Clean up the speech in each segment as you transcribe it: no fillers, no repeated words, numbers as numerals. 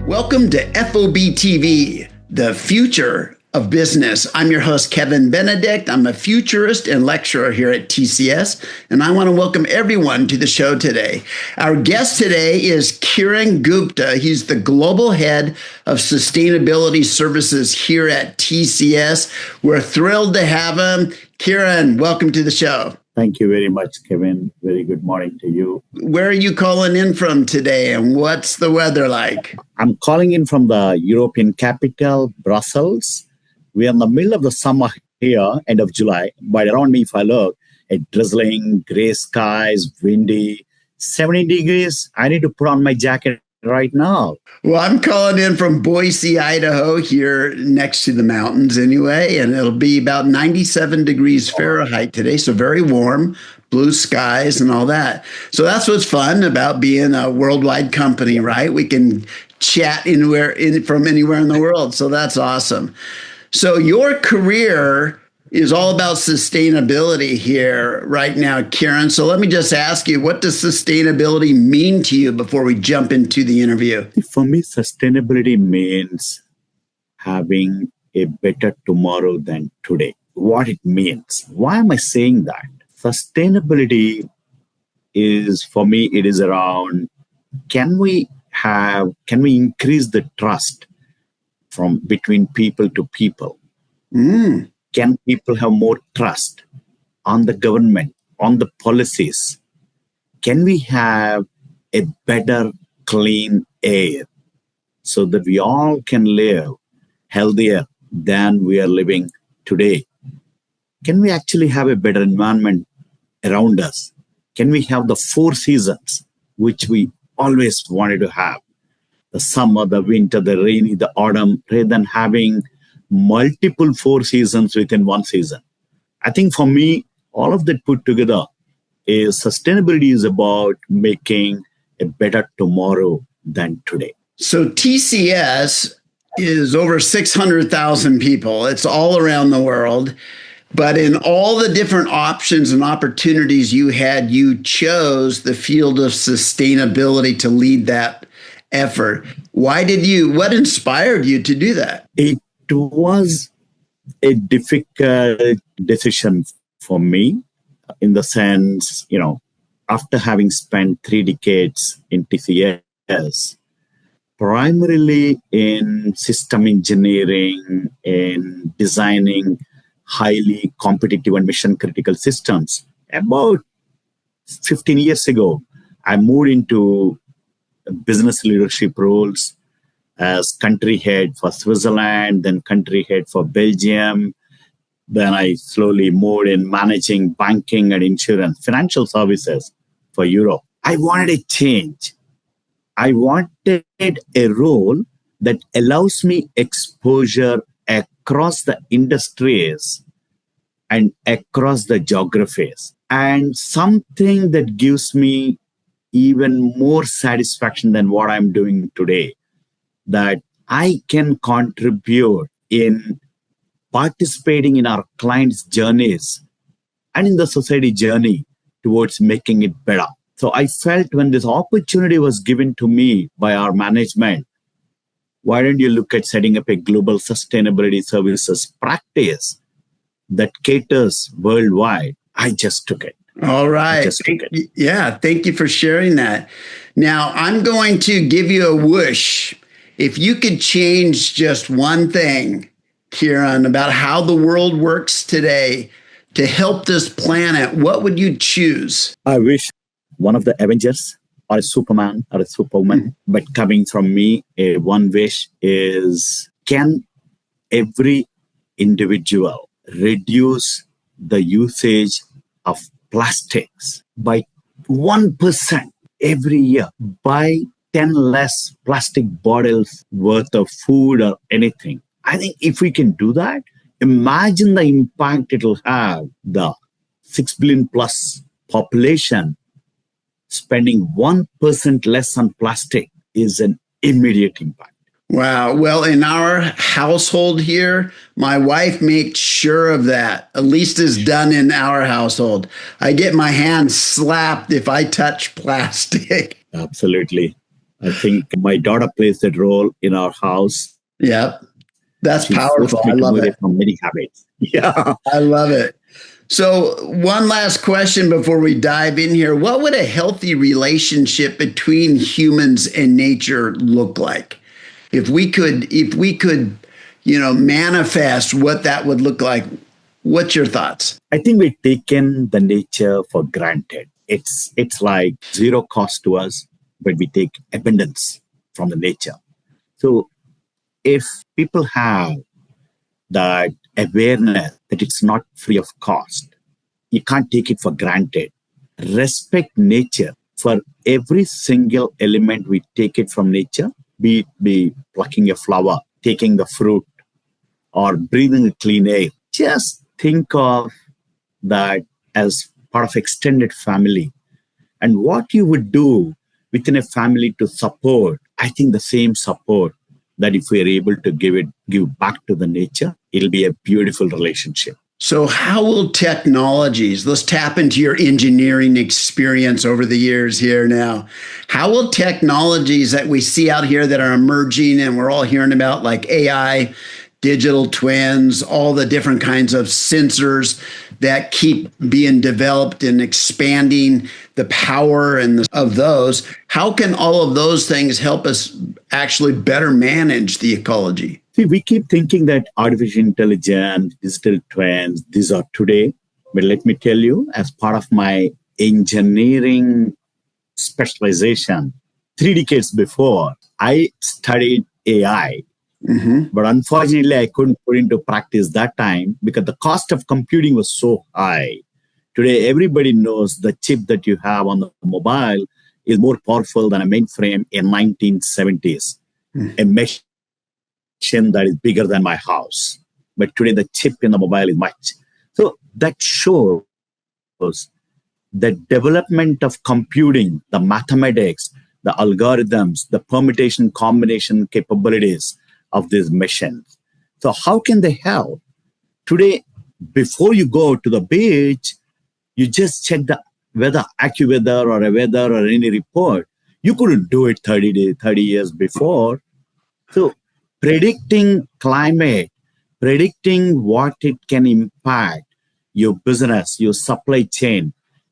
Welcome to FOBtv, the future of business. I'm your host, Kevin Benedict. I'm a futurist and lecturer here at TCS, and I want to welcome everyone to the show today. Our guest today is Kiran Gupta. He's the global head of sustainability services here at TCS. We're thrilled to have him. Kiran, welcome to the show. Thank you very much, Kevin. Very good morning to you. Where are you calling in from today, and what's the weather like? I'm calling in from the European capital, Brussels. We are in the middle of the summer here, end of July. But around me, if I look, it's drizzling, gray skies, windy, 70 degrees. I need to put on my jacket right now. Well, I'm calling in from Boise, Idaho, here next to the mountains anyway, and it'll be about 97 degrees Fahrenheit today, so very warm, blue skies and all that. So that's what's fun about being a worldwide company, right? We can chat from anywhere in the world, so that's awesome. So your career is all about sustainability here right now, Kiran. So let me just ask you, what does sustainability mean to you before we jump into the interview? For me, sustainability means having a better tomorrow than today. What it means. Why am I saying that? Sustainability is, for me, it is around, can we increase the trust from between people to people? Can people have more trust on the government, on the policies? Can we have a better, clean air so that we all can live healthier than we are living today? Can we actually have a better environment around us? Can we have the 4 seasons, which we always wanted to have? The summer, the winter, the rainy, the autumn, rather than having multiple 4 seasons within one season. I think for me, all of that put together is sustainability is about making a better tomorrow than today. So TCS is over 600,000 people. It's all around the world. But in all the different options and opportunities you had, you chose the field of sustainability to lead that effort. What inspired you to do that? It was a difficult decision for me in the sense, after having spent 3 decades in TCS, primarily in system engineering, in designing highly competitive and mission critical systems. About 15 years ago, I moved into business leadership roles as country head for Switzerland, then country head for Belgium. Then I slowly moved in managing banking and insurance, financial services for Europe. I wanted a change. I wanted a role that allows me exposure across the industries and across the geographies, and something that gives me even more satisfaction than what I'm doing today, that I can contribute in participating in our clients' journeys and in the society journey towards making it better. So I felt when this opportunity was given to me by our management, why don't you look at setting up a global sustainability services practice that caters worldwide? I just took it. All right. Yeah, thank you for sharing that. Now, I'm going to give you a whoosh. If you could change just one thing, Kiran, about how the world works today to help this planet, what would you choose? I wish one of the Avengers or a Superman or a Superwoman, but coming from me, one wish is, can every individual reduce the usage of plastics by 1% every year, buy 10 less plastic bottles worth of food or anything. I think if we can do that, imagine the impact it will have. The 6 billion plus population spending 1% less on plastic is an immediate impact. Wow. Well, in our household here, my wife makes sure of that. At least is done in our household. I get my hand slapped if I touch plastic. Absolutely. I think my daughter plays that role in our house. Yep. That's She powerful. forced me I to love move away it. from many habits. Yeah. I love it. So, one last question before we dive in here. What would a healthy relationship between humans and nature look like? If we could, manifest what that would look like, what's your thoughts? I think we've taken the nature for granted. It's like zero cost to us, but we take abundance from the nature. So if people have that awareness that it's not free of cost, you can't take it for granted. Respect nature for every single element we take it from nature, be it be plucking a flower, taking the fruit, or breathing the clean air. Just think of that as part of extended family and what you would do within a family to support. I think the same support that if we are able to give back to the nature, it'll be a beautiful relationship. So, how will technologies, let's tap into your engineering experience over the years here now. How will technologies that we see out here that are emerging and we're all hearing about, like AI, digital twins, all the different kinds of sensors that keep being developed and expanding the power of those, how can all of those things help us actually better manage the ecology? See, we keep thinking that artificial intelligence, digital twins, these are today. But let me tell you, as part of my engineering specialization, 3 decades before, I studied AI. Mm-hmm. But unfortunately, I couldn't put into practice that time because the cost of computing was so high. Today, everybody knows the chip that you have on the mobile is more powerful than a mainframe in 1970s. Mm. A machine that is bigger than my house. But today, the chip in the mobile is much. So that shows the development of computing, the mathematics, the algorithms, the permutation combination capabilities of these machines. So how can they help? Today, before you go to the beach, you just check the weather, AccuWeather or a weather or any report. You couldn't do it 30 years before. So predicting climate, predicting what it can impact your business, your supply chain,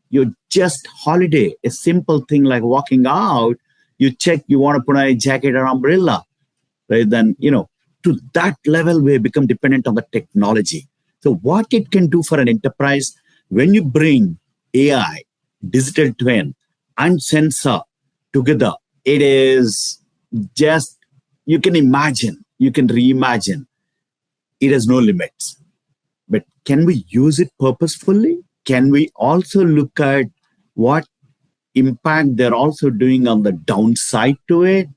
your just holiday, a simple thing like walking out, you check you want to put on a jacket or umbrella. Rather than, to that level, we become dependent on the technology. So what it can do for an enterprise, when you bring AI, digital twin, and sensor together, it is just, you can imagine, you can reimagine. It has no limits. But can we use it purposefully? Can we also look at what impact they're also doing on the downside to it?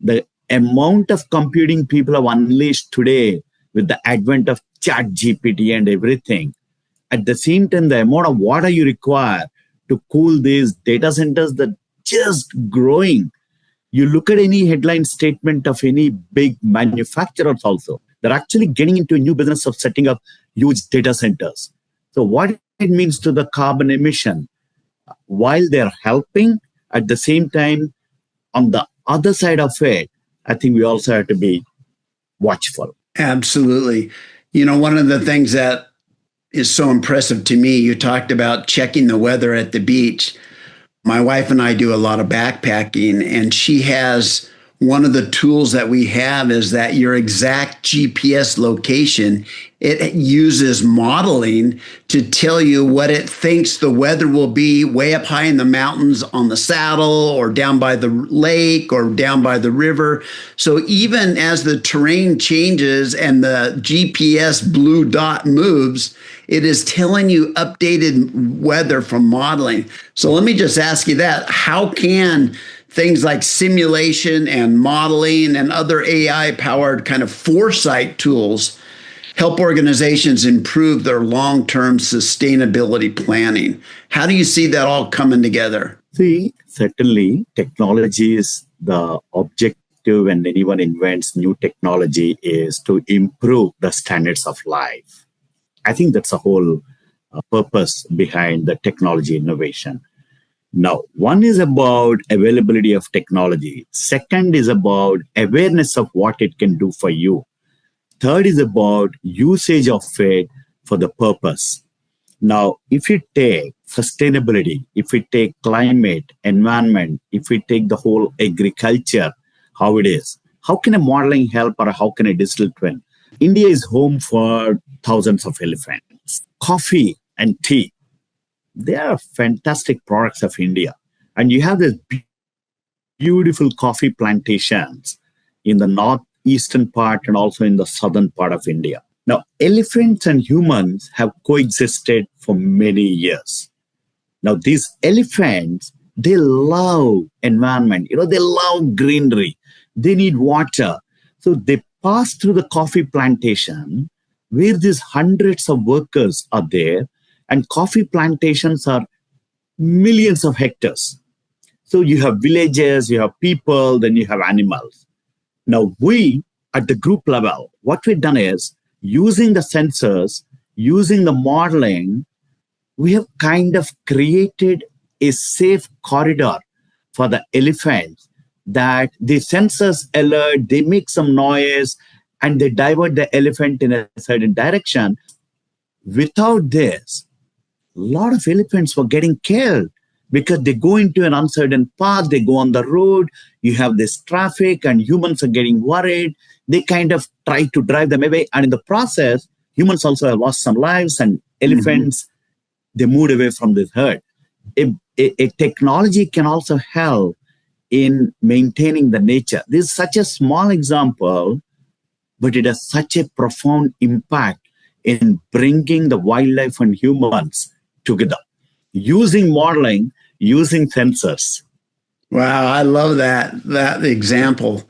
The amount of computing people have unleashed today with the advent of chat GPT and everything. At the same time, the amount of water you require to cool these data centers that just growing. You look at any headline statement of any big manufacturers also, they're actually getting into a new business of setting up huge data centers. So what it means to the carbon emission, while they're helping, at the same time, on the other side of it, I think we also have to be watchful. Absolutely. One of the things that is so impressive to me, you talked about checking the weather at the beach. My wife and I do a lot of backpacking, and she has one of the tools that we have is that your exact GPS location, it uses modeling to tell you what it thinks the weather will be way up high in the mountains on the saddle or down by the lake or down by the river. So even as the terrain changes and the GPS blue dot moves, it is telling you updated weather from modeling. So let me just ask you that. How can things like simulation and modeling and other AI-powered kind of foresight tools help organizations improve their long-term sustainability planning? How do you see that all coming together? See, certainly technology is the object objective when anyone invents new technology is to improve the standards of life. I think that's the whole purpose behind the technology innovation. Now, one is about availability of technology. Second is about awareness of what it can do for you. Third is about usage of it for the purpose. Now, if we take sustainability, if we take climate, environment, if we take the whole agriculture, how it is, how can a modeling help or how can a digital twin? India is home for thousands of elephants. Coffee and tea, they are fantastic products of India. And you have these beautiful coffee plantations in the northeastern part and also in the southern part of India. Now, elephants and humans have coexisted for many years. Now, these elephants, they love environment. They love greenery. They need water. So they pass through the coffee plantation where these hundreds of workers are there, and coffee plantations are millions of hectares. So you have villages, you have people, then you have animals. Now, we, at the group level, what we've done is, using the sensors, using the modeling, we have kind of created a safe corridor for the elephants that the sensors alert, they make some noise, and they divert the elephant in a certain direction. Without this, a lot of elephants were getting killed because they go into an uncertain path, they go on the road, you have this traffic, and humans are getting worried. They kind of try to drive them away. And in the process, humans also have lost some lives, and elephants, they moved away from this herd. A technology can also help in maintaining the nature. This is such a small example, but it has such a profound impact in bringing the wildlife and humans together, using modeling, using sensors. Wow, I love that example.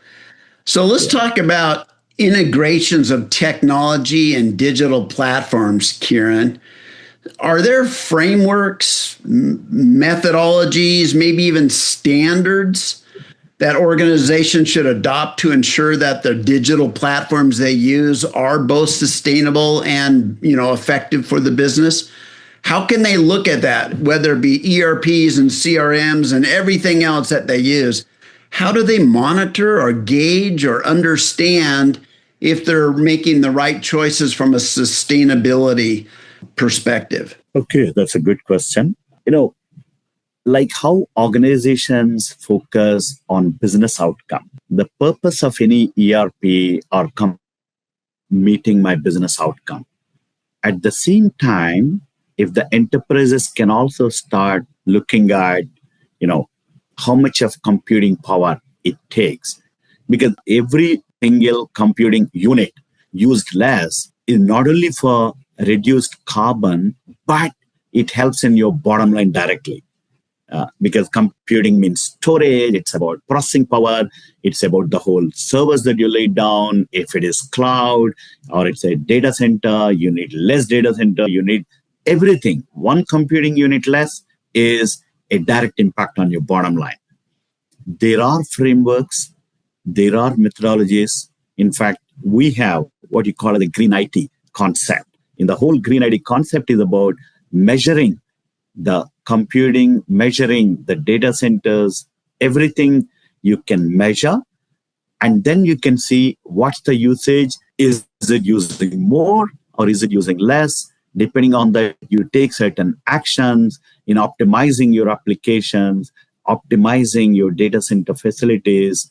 So let's talk about integrations of technology and digital platforms, Kiran. Are there frameworks, methodologies, maybe even standards that organizations should adopt to ensure that the digital platforms they use are both sustainable and, effective for the business? How can they look at that, whether it be ERPs and CRMs and everything else that they use? How do they monitor or gauge or understand if they're making the right choices from a sustainability perspective? Okay, that's a good question. Like how organizations focus on business outcome. The purpose of any ERP or meeting my business outcome. At the same time, if the enterprises can also start looking at, how much of computing power it takes, because every single computing unit used less is not only for reduced carbon, but it helps in your bottom line directly. Because computing means storage, it's about processing power, it's about the whole servers that you lay down. If it is cloud or it's a data center, you need less data center, you need everything. One computing unit less is a direct impact on your bottom line. There are frameworks, there are methodologies. In fact, we have what you call the green IT concept. In the whole green IT concept is about measuring the computing, measuring the data centers, everything you can measure. And then you can see what's the usage. Is it using more or is it using less? Depending on that, you take certain actions in optimizing your applications, optimizing your data center facilities,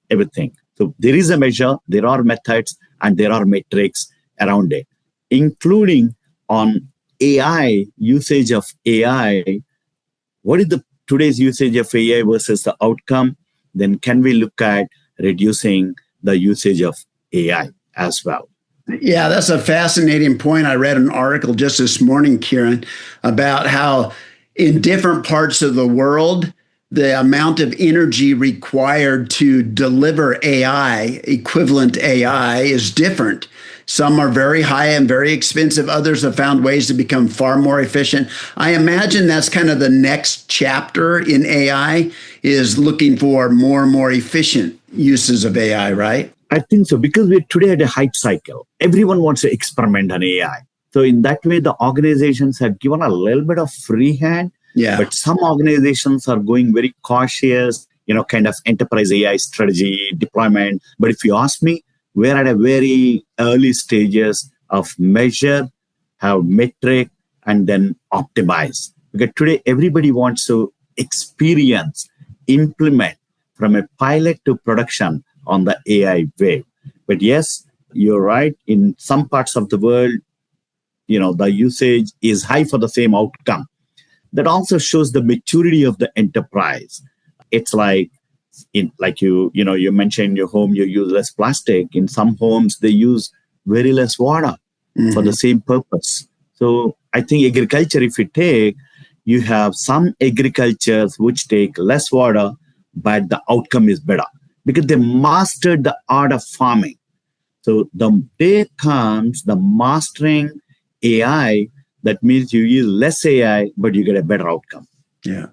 everything. So there is a measure, there are methods, and there are metrics around it, including on AI, usage of AI. What is the today's usage of AI versus the outcome? Then can we look at reducing the usage of AI as well? Yeah, that's a fascinating point. I read an article just this morning, Kiran, about how in different parts of the world, the amount of energy required to deliver AI, equivalent AI, is different. Some are very high and very expensive. Others have found ways to become far more efficient. I imagine that's kind of the next chapter in AI, is looking for more and more efficient uses of AI, right? I think so, because we're today at a hype cycle. Everyone wants to experiment on AI. So in that way, the organizations have given a little bit of free hand, but some organizations are going very cautious, kind of enterprise AI strategy, deployment. But if you ask me, we're at a very early stages of measure, have metric, and then optimize. Because today, everybody wants to experience, implement from a pilot to production on the AI wave. But yes, you're right. In some parts of the world, the usage is high for the same outcome. That also shows the maturity of the enterprise. It's like, you mentioned in your home, you use less plastic. In some homes, they use very less water for the same purpose. So I think agriculture, if you take, you have some agricultures which take less water, but the outcome is better because they mastered the art of farming. So the day comes, the mastering AI, that means you use less AI, but you get a better outcome. Yeah.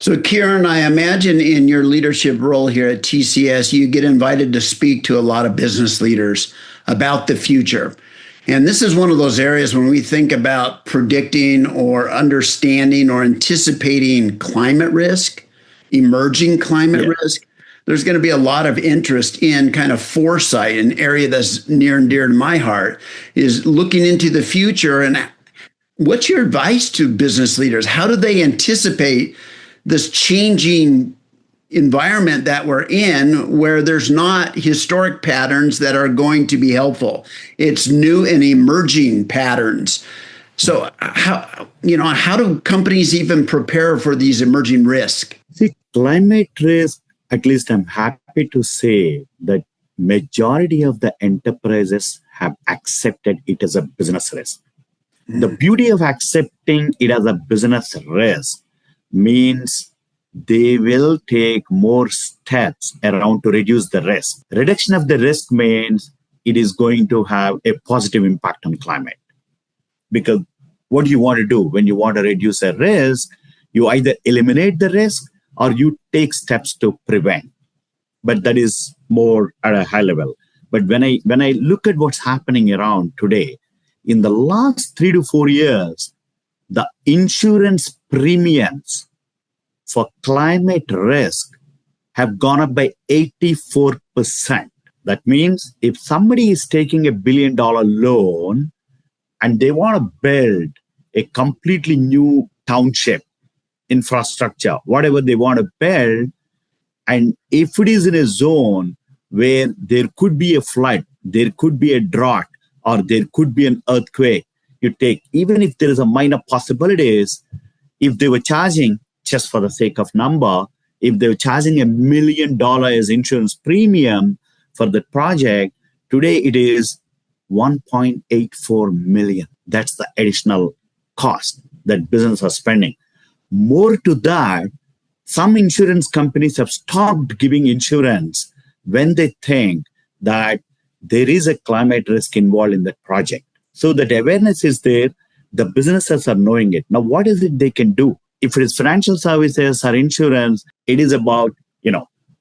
So Kiran, I imagine in your leadership role here at TCS, you get invited to speak to a lot of business leaders about the future. And this is one of those areas when we think about predicting or understanding or anticipating climate risk, emerging climate risk. There's going to be a lot of interest in kind of foresight, an area that's near and dear to my heart, is looking into the future. And what's your advice to business leaders? How do they anticipate this changing environment that we're in, where there's not historic patterns that are going to be helpful? It's new and emerging patterns. So how do companies even prepare for these emerging risks? See, climate risk, at least I'm happy to say that majority of the enterprises have accepted it as a business risk. The beauty of accepting it as a business risk means they will take more steps around to reduce the risk. Reduction of the risk means it is going to have a positive impact on climate. Because what do you want to do when you want to reduce a risk? You either eliminate the risk or you take steps to prevent. But that is more at a high level. But when I look at what's happening around today, in the last 3 to 4 years, the insurance premiums for climate risk have gone up by 84%. That means if somebody is taking $1 billion loan and they want to build a completely new township, infrastructure, whatever they want to build, and if it is in a zone where there could be a flood, there could be a drought, or there could be an earthquake, you take, even if there is a minor possibilities, if they were charging, just for the sake of number, if they were charging $1 million as insurance premium for the project, today it is 1.84 million. That's the additional cost that businesses are spending. More to that, some insurance companies have stopped giving insurance when they think that there is a climate risk involved in that project. So that awareness is there, the businesses are knowing it. Now, what is it they can do? If it is financial services or insurance, it is about,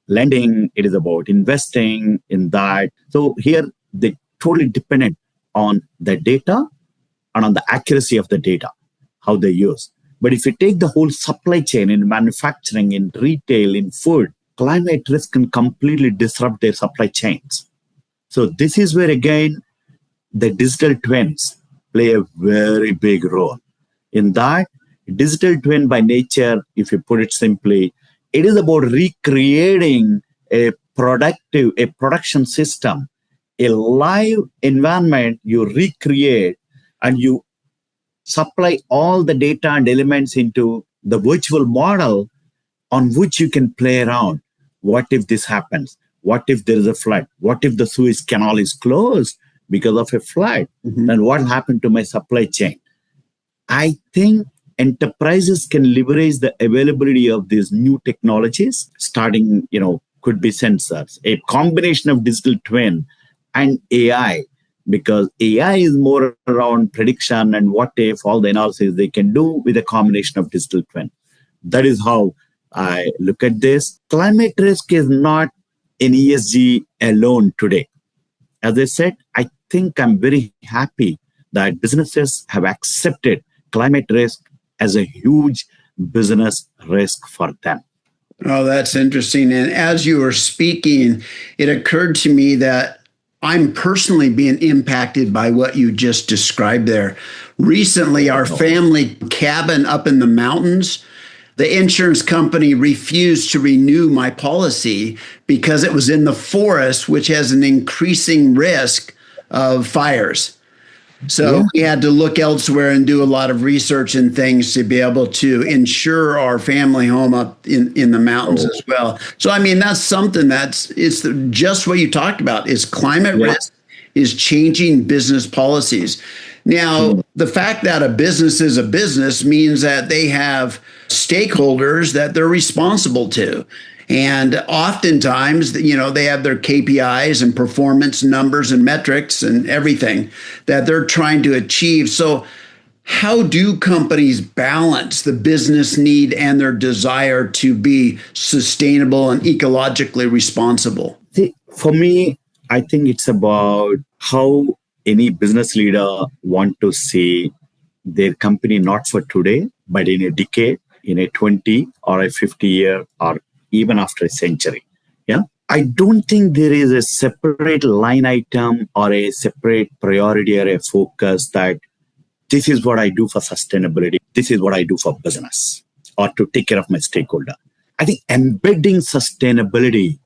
lending, it is about investing in that. So here, they totally dependent on the data and on the accuracy of the data, how they use. But if you take the whole supply chain in manufacturing, in retail, in food, climate risk can completely disrupt their supply chains. So this is where, again, the digital twins play a very big role. In that, digital twin by nature, if you put it simply, it is about recreating a production system, a live environment you recreate, and you supply all the data and elements into the virtual model on which you can play around. What if this happens? What if there is a flood? What if the Suez Canal is closed because of a flood? Then what happened to my supply chain? I think enterprises can leverage the availability of these new technologies, starting, could be sensors, a combination of digital twin and AI because AI is more around prediction and what if, all the analysis they can do with a combination of digital twin. That is how I look at this. Climate risk is not an ESG alone today. As I said, I think I'm very happy that businesses have accepted climate risk as a huge business risk for them. Oh, that's interesting. And as you were speaking, it occurred to me that I'm personally being impacted by what you just described there. Recently, our family cabin up in the mountains, the insurance company refused to renew my policy because it was in the forest, which has an increasing risk of fires. So we had to look elsewhere and do a lot of research and things to be able to insure our family home up in the mountains as well. So, I mean, that's something it's just what you talked about is climate risk is changing business policies. Now, the fact that a business is a business means that they have stakeholders that they're responsible to. And oftentimes, they have their KPIs and performance numbers and metrics and everything that they're trying to achieve. So how do companies balance the business need and their desire to be sustainable and ecologically responsible? See, for me, I think it's about how any business leader want to see their company not for today, but in a decade, in a 20 or a 50 year or even after a century. Yeah. I don't think there is a separate line item or a separate priority or a focus that this is what I do for sustainability. This is what I do for business or to take care of my stakeholder. I think embedding sustainability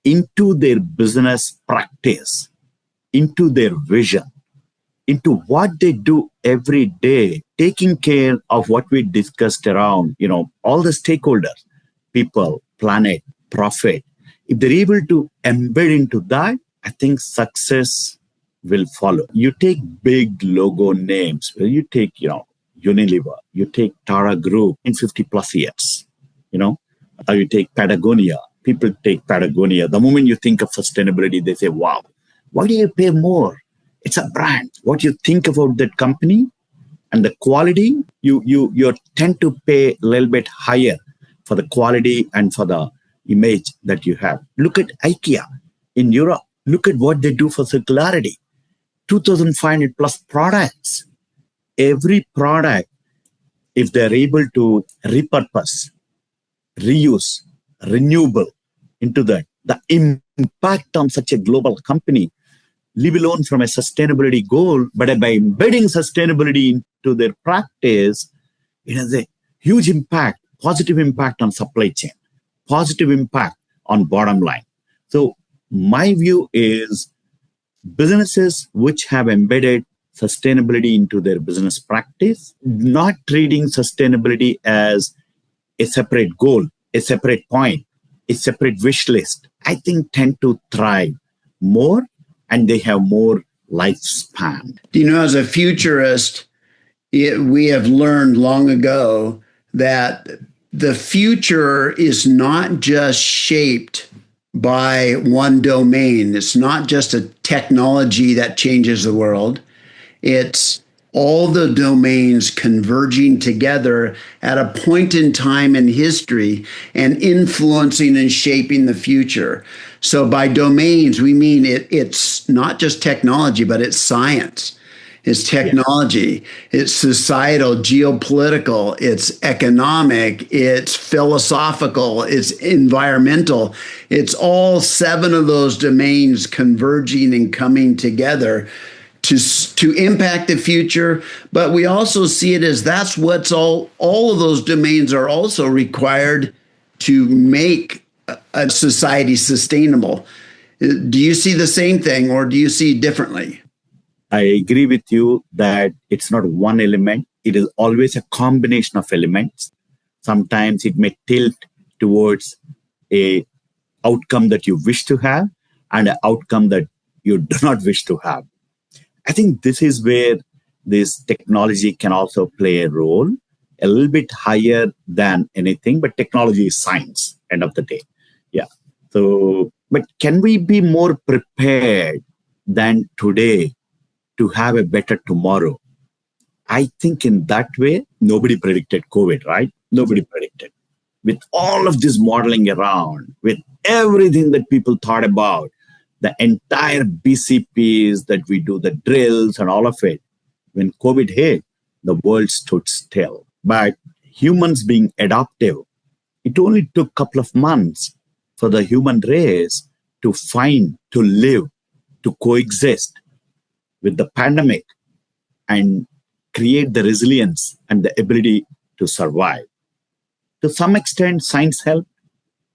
into their business practice, into their vision, into what they do every day, taking care of what we discussed around, all the stakeholders, people, planet, profit. If they're able to embed into that, I think success will follow. You take big logo names, you take, Unilever, you take Tara Group in 50 plus years, or you take Patagonia. People take Patagonia. The moment you think of sustainability, they say, wow, why do you pay more? It's a brand. What you think about that company and the quality, you tend to pay a little bit higher for the quality and for the image that you have. Look at IKEA in Europe. Look at what they do for circularity. 2,500 plus products. Every product, if they're able to repurpose, reuse, renewable into that, the impact on such a global company, leave alone from a sustainability goal, but by embedding sustainability into their practice, it has a huge impact, positive impact on supply chain, positive impact on bottom line. So my view is businesses which have embedded sustainability into their business practice, not treating sustainability as a separate goal, a separate point, a separate wish list, I think tend to thrive more and they have more lifespan. As a futurist, we have learned long ago that the future is not just shaped by one domain. It's not just a technology that changes the world. It's all the domains converging together at a point in time in history and influencing and shaping the future. So by domains, we mean it's not just technology, but it's science. It's technology, it's societal, geopolitical, it's economic, it's philosophical, it's environmental. It's all 7 of those domains converging and coming together to impact the future. But we also see it as that's what's all of those domains are also required to make a society sustainable. Do you see the same thing or do you see differently? I agree with you that it's not one element. It is always a combination of elements. Sometimes it may tilt towards a outcome that you wish to have and an outcome that you do not wish to have. I think this is where this technology can also play a role, a little bit higher than anything, but technology is science, end of the day. Yeah. So, but can we be more prepared than today to have a better tomorrow. I think in that way, nobody predicted COVID, right? Nobody predicted. With all of this modeling around, with everything that people thought about, the entire BCPs that we do, the drills and all of it, when COVID hit, the world stood still. But humans being adaptive, it only took a couple of months for the human race to find, to live, to coexist with the pandemic and create the resilience and the ability to survive. To some extent, science helped.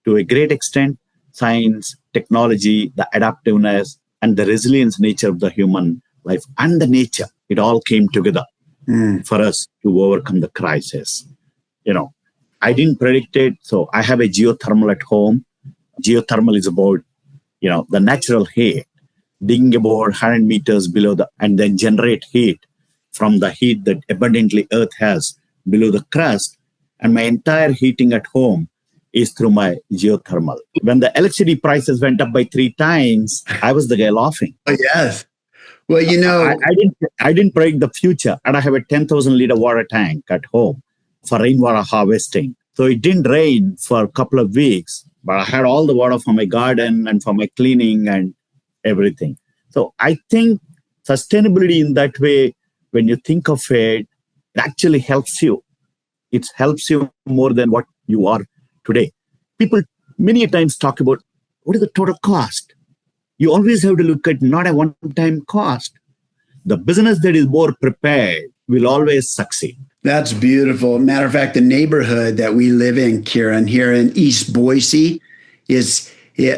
To a great extent, science, technology, the adaptiveness, and the resilience nature of the human life and the nature, it all came together for us to overcome the crisis. I didn't predict it. So I have a geothermal at home. Geothermal is about, the natural heat, digging about 100 meters below and then generate heat from the heat that abundantly Earth has below the crust. And my entire heating at home is through my geothermal. When the electricity prices went up by 3 times, I was the guy laughing. Oh, yes. Well, I didn't predict the future, and I have a 10,000 liter water tank at home for rainwater harvesting. So it didn't rain for a couple of weeks, but I had all the water for my garden and for my cleaning and everything. So I think sustainability in that way, when you think of it, it actually helps you. It helps you more than what you are today. People many times talk about what is the total cost. You always have to look at not a one-time cost. The business that is more prepared will always succeed. That's beautiful. Matter of fact, the neighborhood that we live in, Kiran, here in East Boise,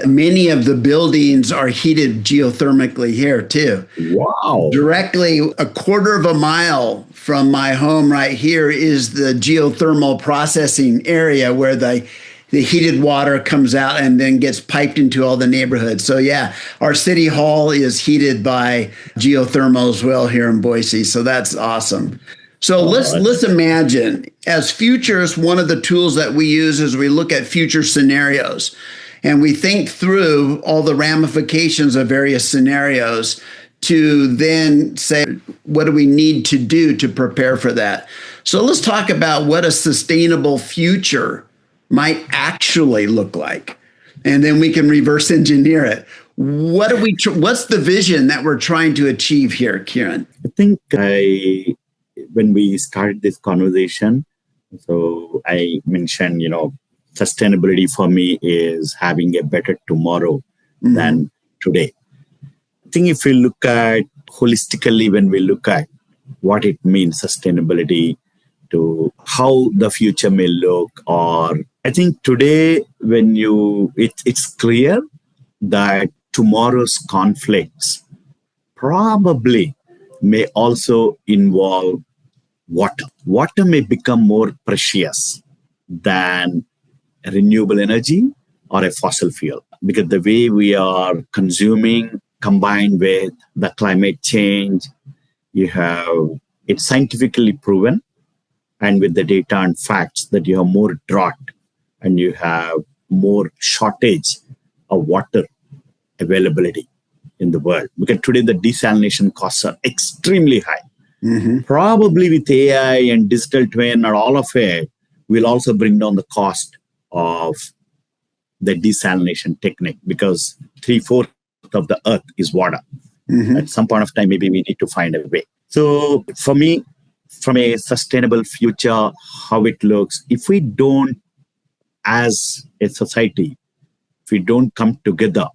many of the buildings are heated geothermically here too. Wow. Directly a quarter of a mile from my home right here is the geothermal processing area where the heated water comes out and then gets piped into all the neighborhoods. So yeah, our city hall is heated by geothermal as well here in Boise. So that's awesome. So let's imagine as futurists, one of the tools that we use is we look at future scenarios and we think through all the ramifications of various scenarios to then say, what do we need to do to prepare for that? So let's talk about what a sustainable future might actually look like. And then we can reverse engineer it. What's the vision that we're trying to achieve here, Kiran? I think when we started this conversation, so I mentioned, sustainability for me is having a better tomorrow than today. I think if we look at holistically, when we look at what it means, sustainability, to how the future may look, or I think today when it's clear that tomorrow's conflicts probably may also involve water. Water may become more precious than renewable energy or a fossil fuel, because the way we are consuming combined with the climate change, it's scientifically proven and with the data and facts that you have more drought and you have more shortage of water availability in the world. Because today the desalination costs are extremely high. Probably with AI and digital twin and all of it, will also bring down the cost of the desalination technique, because 3/4 of the earth is water. At some point of time, maybe we need to find a way. So for me, from a sustainable future, how it looks, if we don't, as a society, if we don't come together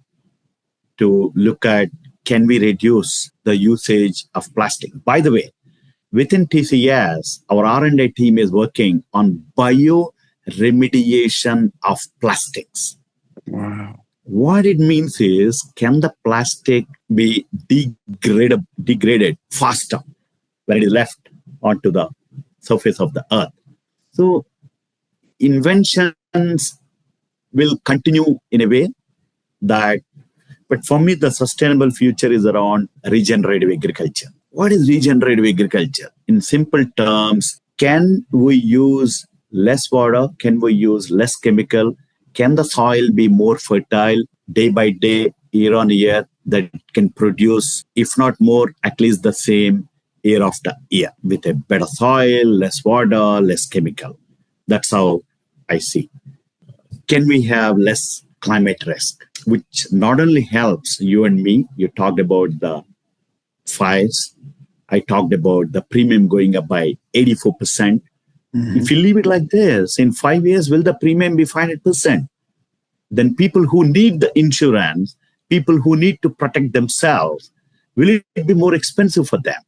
to look at, can we reduce the usage of plastic? By the way, within TCS, our R&D team is working on bioremediation of plastics. Wow. What it means is, can the plastic be degraded faster when it is left onto the surface of the earth? So inventions will continue in a way that, but for me, the sustainable future is around regenerative agriculture. What is regenerative agriculture? In simple terms, can we use less water? Can we use less chemical? Can the soil be more fertile day by day, year on year, that can produce, if not more, at least the same year after year with a better soil, less water, less chemical. That's how I see. Can we have less climate risk, which not only helps you and me? You talked about the fires. I talked about the premium going up by 84%. If you leave it like this, in 5 years, will the premium be 500%? Then people who need the insurance, people who need to protect themselves, will it be more expensive for them?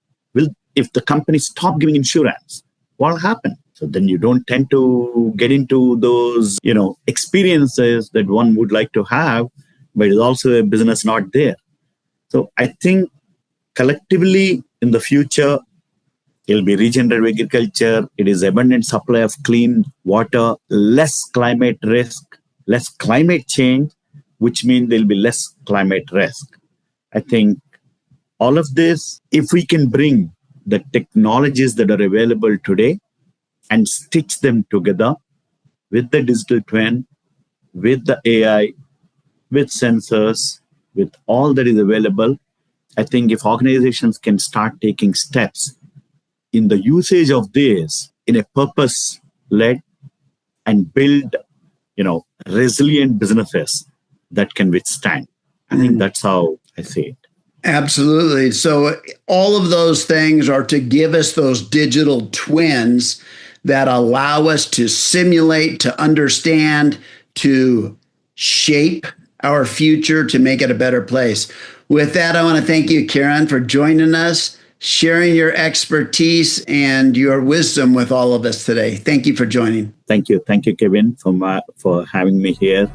If the companies stop giving insurance, what will happen? So then you don't tend to get into those, experiences that one would like to have, but it's also a business not there. So I think collectively in the future, it'll be regenerative agriculture. It is abundant supply of clean water, less climate risk, less climate change, which means there'll be less climate risk. I think all of this, if we can bring the technologies that are available today and stitch them together with the digital twin, with the AI, with sensors, with all that is available, I think if organizations can start taking steps in the usage of this in a purpose-led and build, resilient businesses that can withstand. I think that's how I see it. Absolutely. So all of those things are to give us those digital twins that allow us to simulate, to understand, to shape our future, to make it a better place. With that, I want to thank you, Kiran, for joining us, sharing your expertise and your wisdom with all of us today. Thank you for joining. Thank you. Thank you, Kevin, for having me here.